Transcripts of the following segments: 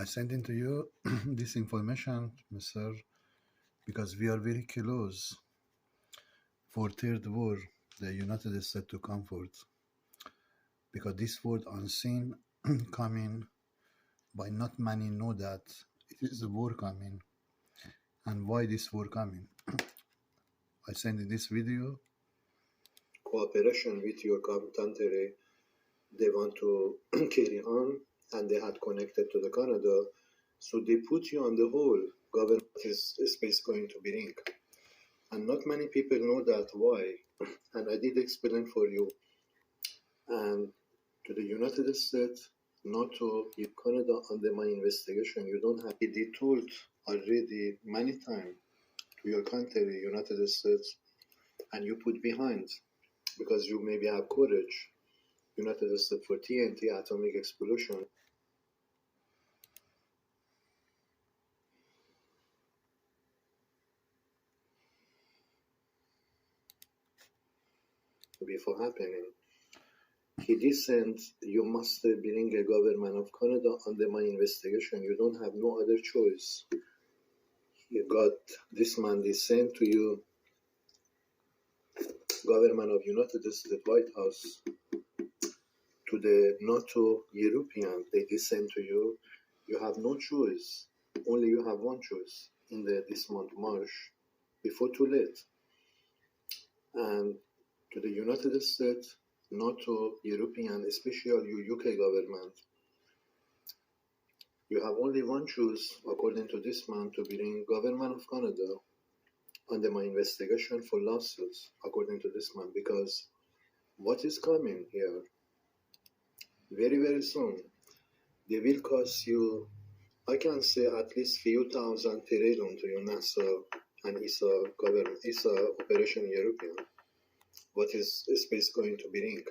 I send into you this information, Mr., because we are very close for third war, the United States to comfort. Because this word unseen coming, by not many know that it is a war coming, and why this war coming. I send in this video. Cooperation with your country, they want to carry on, and they had connected to the Canada, so they put you on the whole. Government is space going to bring, and not many people know that why. And I did explain for you. And to the United States, NATO, Canada, under my investigation, you don't have to be told already many times to your country, United States, and you put behind because you maybe have courage. United States for TNT, atomic explosion. Before happening, he descend. You must bring a government of Canada under my investigation. You don't have no other choice. You got this man descend to you, government of United States White House, to the NATO European. They descend to you. You have no choice. Only you have one choice in this month March, before too late. And to the United States, NATO, European, especially you UK government, you have only one choice, according to this man, to bring government of Canada under my investigation for lawsuits, according to this man, because what is coming here, very, very soon, they will cost you, I can say, at least few thousand trillion to your NASA and ESA government, ESA Operation European. What is space going to bring?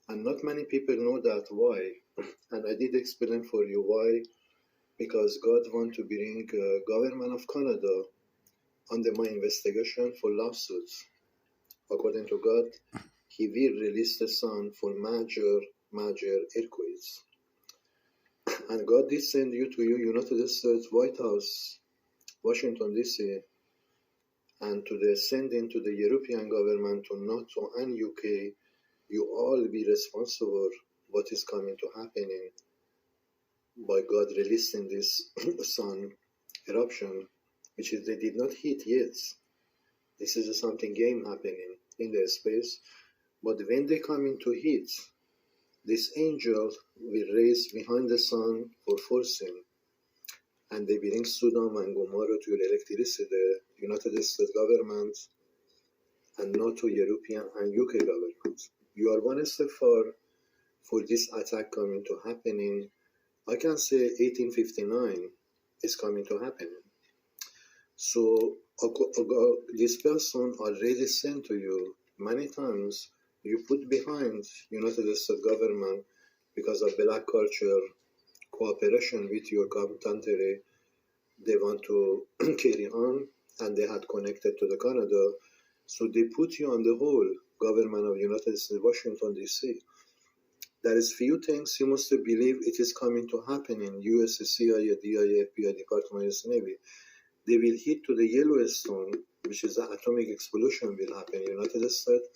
And not many people know that why. And I did explain for you why. Because God want to bring government of Canada under my investigation for lawsuits. According to God, He will release the sun for major earthquakes. And God did send you to your United States White House, Washington DC, and to the sending to the European government, to NATO and UK, you all be responsible what is coming to happening by God releasing this sun eruption, which is they did not hit yet. This is something game happening in the space. But when they come into heat, this angel will raise behind the sun for forcing, and they bring Sodom and Gomorrah to your electricity, the United States government, and NATO, European, and UK government. You are one step far for this attack coming to happening. I can say 1859 is coming to happen. So this person already sent to you many times. You put behind United States government because of black culture, cooperation with your country. They want to carry on, and they had connected to the Canada. So they put you on the whole government of United States, Washington, D.C. There is few things you must believe it is coming to happen in US, CIA, DIA, FBI, Department of US Navy. They will hit to the Yellowstone, which is the atomic explosion will happen in United States.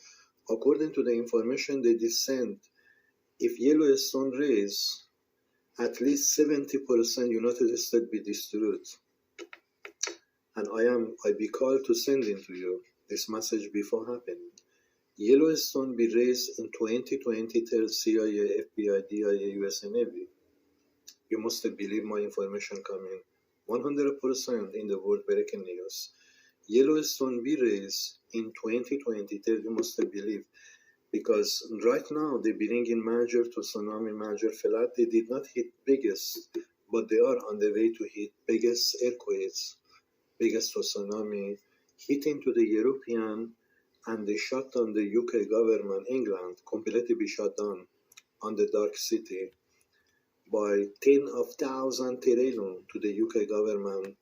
According to the information they descend, if Yellowstone raise, at least 70% United States be destroyed. And I be called to send into you this message before happening. Yellowstone be raised in 2020 till CIA, FBI, DIA, US Navy. You must believe my information coming 100% in the world breaking news. Yellowstone be raised in 2020 till you must believe, because right now they bring in major to tsunami, major flood. They did not hit biggest, but they are on the way to hit biggest earthquakes, biggest tsunami, hitting to the European, and they shut down the UK government, England, completely be shut down on the dark city by 10,000 trillion to the UK government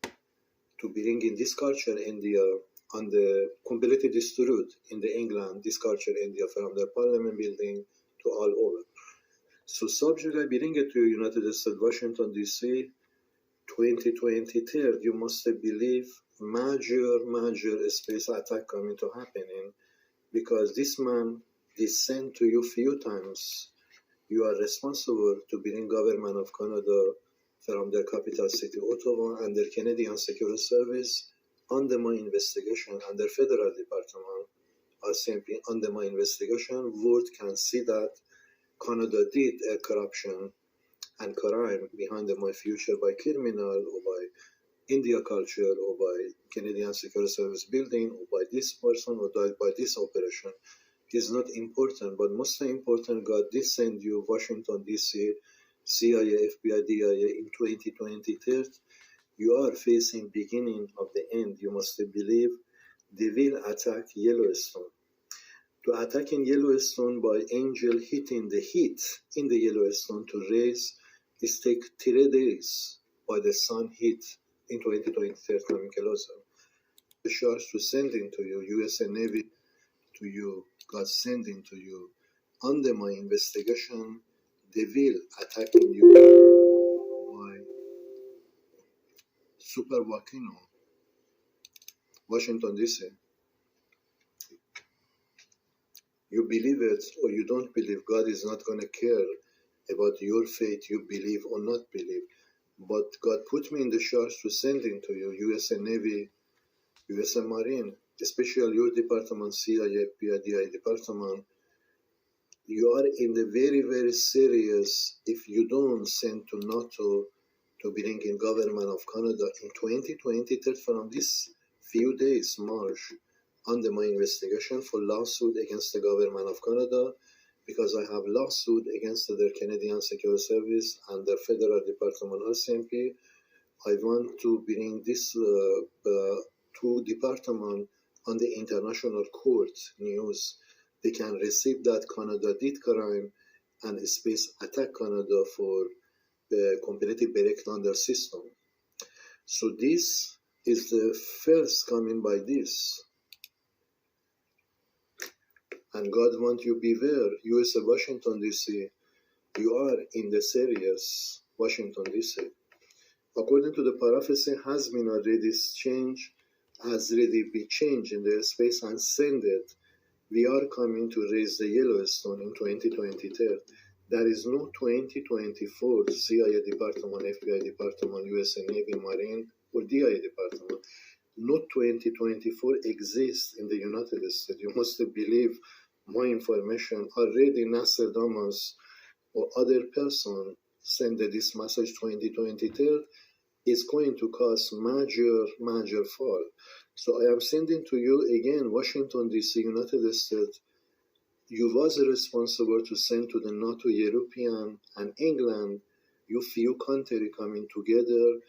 to bring in this culture India and the completely destroyed in the England, this culture India from the parliament building to all over. So subject I bring it to United States, Washington DC, 2023, you must believe major space attack coming to happening, because this man is sent to you few times. You are responsible to bring government of Canada from their capital city, Ottawa, and their Canadian Security Service under my investigation, under federal department, or simply under my investigation. World can see that Canada did a corruption and crime behind my future by criminal or by India culture or by Canadian Security Service building or by this person or by this operation is not important, but most important, God did send you Washington DC, CIA, FBI, DIA in 2023. You are facing beginning of the end. You must believe they will attack Yellowstone. To attack in Yellowstone by angel hitting the heat in the Yellowstone to raise, it take 3 days by the sun heat in 2023 coming closer. The charge to sending to you, USA Navy to you, God sending to you. Under my investigation, they will attacking you by super volcano, Washington DC. You believe it or you don't believe, God is not going to care about your faith, you believe or not believe. But God put me in the charge to sending to you, USA Navy, USA Marine, especially your department, CIA, PIDI department. You are in the very serious if you don't send to NATO to bring in government of Canada in 2023 from this few days, March, under my investigation for lawsuit against the government of Canada, because I have lawsuit against their Canadian Security Service and the Federal Department RCMP. I want to bring this two department on the international court news. They can receive that Canada did crime and space attack Canada for the competitive breakdown their system. So this is the first coming by this. And God want you beware, USA Washington DC, you are in the serious Washington DC. According to the prophecy has been already changed, has already been changed in the space and send it. We are coming to raise the Yellowstone in 2023. There is no 2024 CIA department, FBI department, USA Navy, Marine, or DIA department. No 2024 exists in the United States. You must believe my information. Already Nostradamus or other person send this message 2023 is going to cause major fall. So I am sending to you again, Washington DC, United States. You was responsible to send to the NATO, European and England, you few countries coming together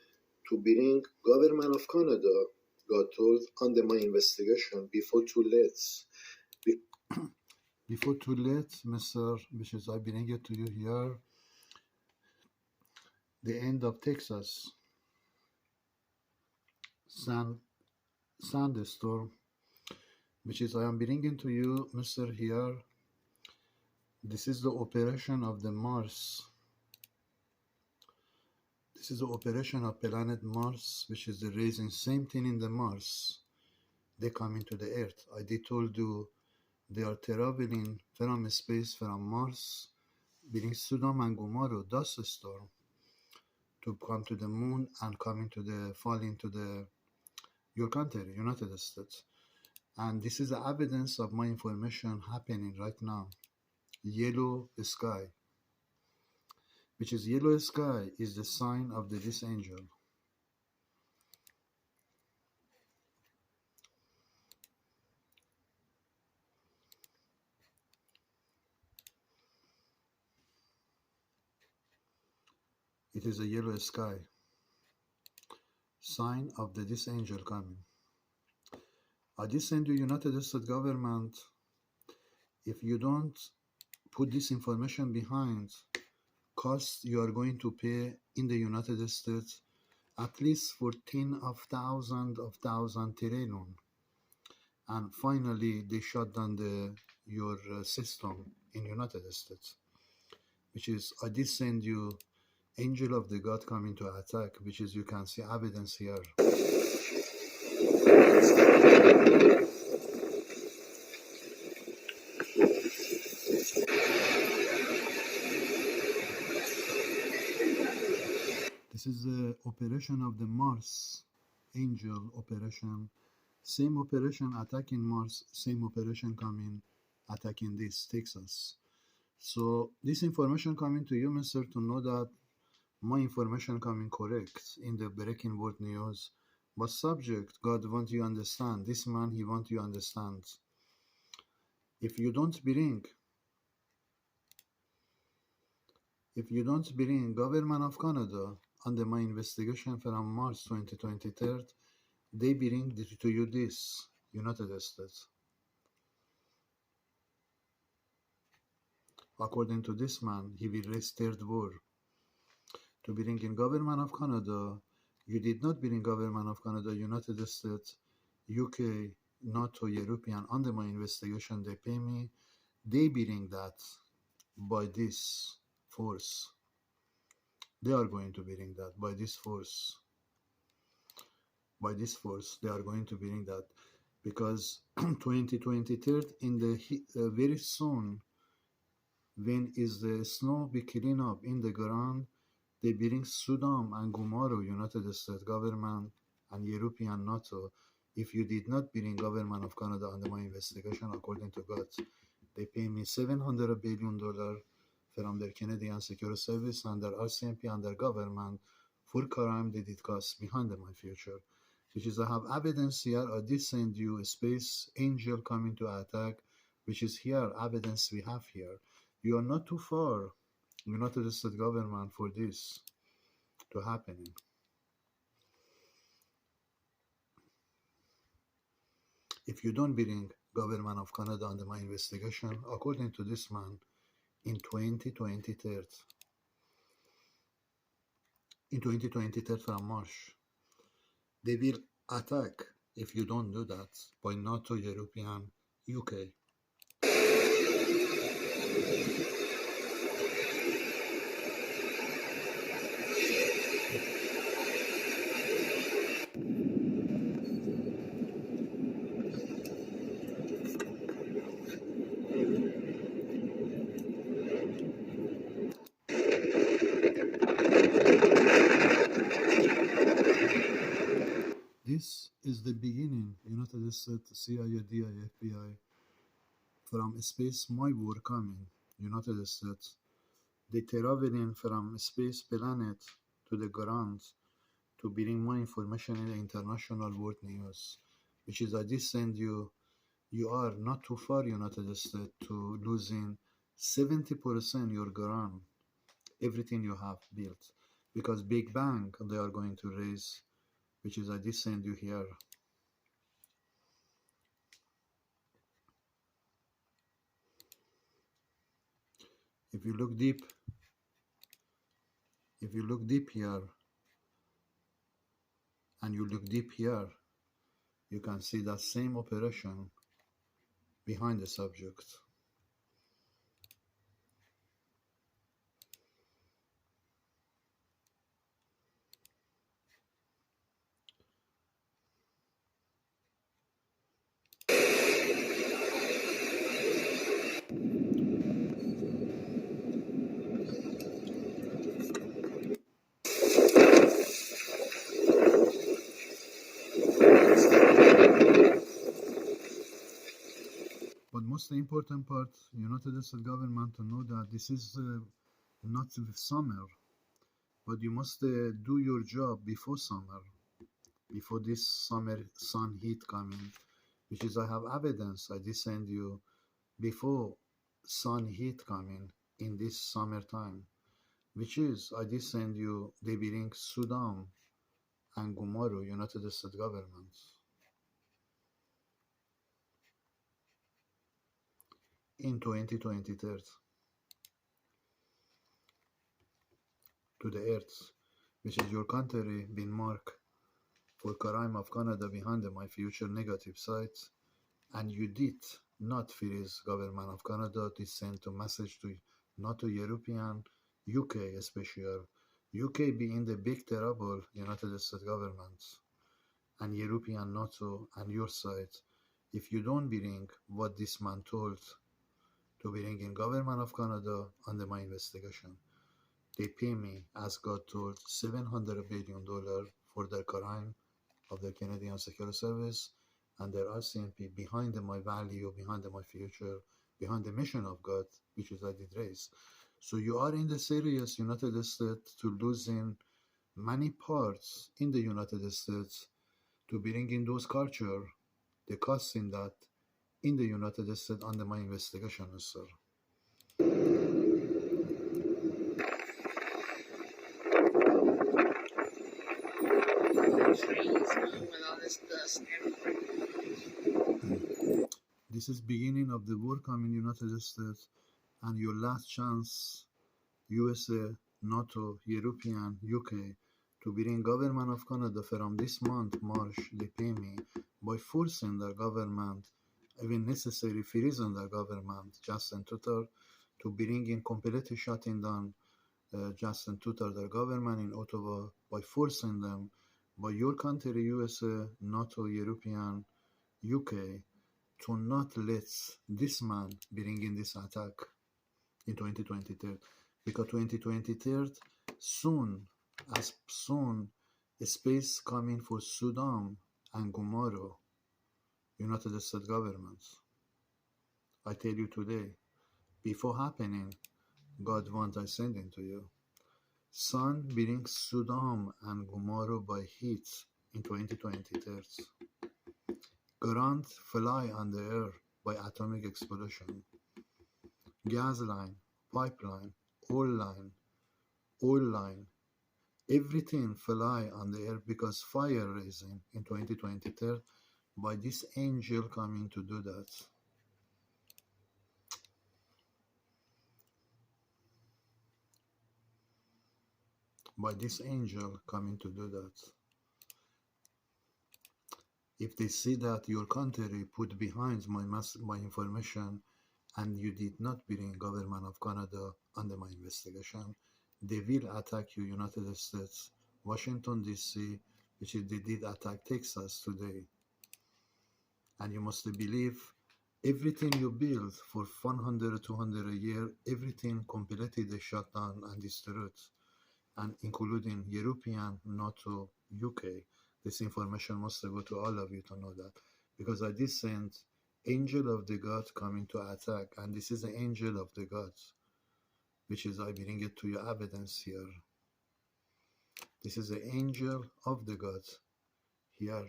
to bring government of Canada, God told, under my investigation before too late. Before too late, Mr. Because I bring it to you here, the end of Texas sandstorm, which is I am bringing to you, Mr. Here. This is the operation of the Mars. This is the operation of planet Mars, which is the raising same thing in the Mars. They come into the Earth. I did told you they are traveling from space from Mars, being Sodom and Gomorrah dust storm, to come to the moon and come into the fall into the your country, United States. And this is the evidence of my information happening right now. Yellow sky, which is yellow sky, is the sign of this angel. It is a yellow sky, sign of this angel coming. I did send you United States government. If you don't put this information behind, cost you are going to pay in the United States at least 14,000 trillion. And finally, they shut down your system in United States, which is I did send you angel of the God coming to attack, which is you can see evidence here. This is the operation of the Mars angel operation. Same operation attacking Mars, same operation coming attacking this Texas. So this information coming to you, Mr. to know that my information coming correct in the breaking world news. But subject, God want you understand. This man, he want you understand. If you don't bring government of Canada under my investigation from March 2023, they bring to you this United States. According to this man, he will raise third war. To bring in government of Canada, you did not bring government of Canada, United States, UK, NATO, European under my investigation. They pay me. They bring that by this force. They are going to bring that by this force. By this force, they are going to bring that because 2023 in the very soon, when is the snow be clean up in the ground, they bring Sodom and Gomorrah, United States government and European NATO. If you did not bring government of Canada under my investigation, according to God, they pay me $700 billion from their Canadian Security Service and their RCMP and their government for crime they did cause behind my future. Which is I have evidence here. I did send you a space angel coming to attack, which is here, evidence we have here. You are not too far, United States government, for this to happening. If you don't bring government of Canada under my investigation, according to this man, in 2023 from March, they will attack if you don't do that by NATO, European, UK. This is the beginning, United States, CIA, DIA, FBI, from space my war coming, United States. They traveling from space planet to the ground to bring more information in the international world news, which is I did send you. You are not too far, United States, to losing 70% your ground, everything you have built, because Big Bang they are going to raise, which is I did send you here. If you look deep here and you look deep here, you can see that same operation behind the subject. But most important part, United States government to know that this is not summer, but you must do your job before summer, before this summer sun heat coming, which is I have evidence I did send you before sun heat coming in this summertime, which is I did send you they bring Sodom and Gomorrah, United States government. In 2023 to the earth, which is your country been marked for crime of Canada behind my future negative sites, and you did not freeze government of Canada to send a message to NATO, European, UK especially, UK being the big terrible United States government and European NATO and your side, if you don't bring what this man told to bring in government of Canada under my investigation, they pay me, as God told, $700 billion for their crime of the Canadian Security Service and their RCMP behind my value, behind my future, behind the mission of God, which is I did raise. So you are in the serious United States to losing many parts in the United States to bring in those culture, the cost in that in the United States under my investigation, sir. This is beginning of the war coming United States and your last chance, USA, NATO, European, UK, to bring government of Canada from this month, March, they pay me by forcing their government, even necessary freezing their government, Justin Trudeau, to bring in completely shutting down Justin Trudeau, their government in Ottawa, by forcing them, by your country, USA, NATO, European, UK, to not let this man bring in this attack in 2023, because 2023 soon, as soon, space coming for Sudan and Gomorrah, United States governments. I tell you today, before happening, God wants I sending to you. Sun brings Sudan and Gomorrah by heat in 2023. Ground fly on the air by atomic explosion. Gas line, pipeline, oil line, everything fly on the air because fire raising in 2023 by this angel coming to do that. By this angel coming to do that. If they see that your country put behind my information and you did not bring government of Canada under my investigation, they will attack you, United States, Washington, D.C., which is they did attack Texas today. And you must believe everything you build for 100, 200 a year, everything completely they shut down and destroyed, and including European, NATO, UK. This information must go to all of you to know that. Because I did send angel of the God coming to attack, and this is the angel of the God, which is I bring it to your evidence here. This is the angel of the God here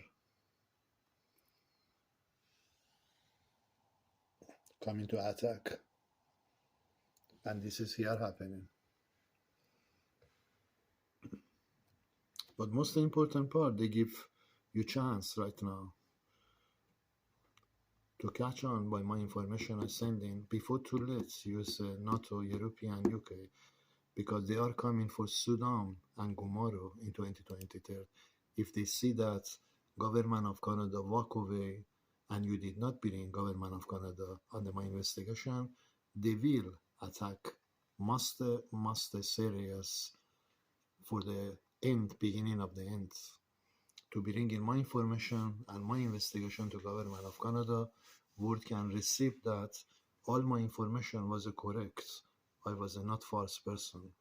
coming to attack. And this is here happening. But most important part, they give you chance right now to catch on by my information I send in before too late, USA, NATO, European, UK, because they are coming for Sudan and Gomorrah in 2023. If they see that government of Canada walk away and you did not bring government of Canada under my investigation, they will attack must serious for the beginning of the end. To bring in my information and my investigation to government of Canada, world can receive that all my information was correct. I was a not false person.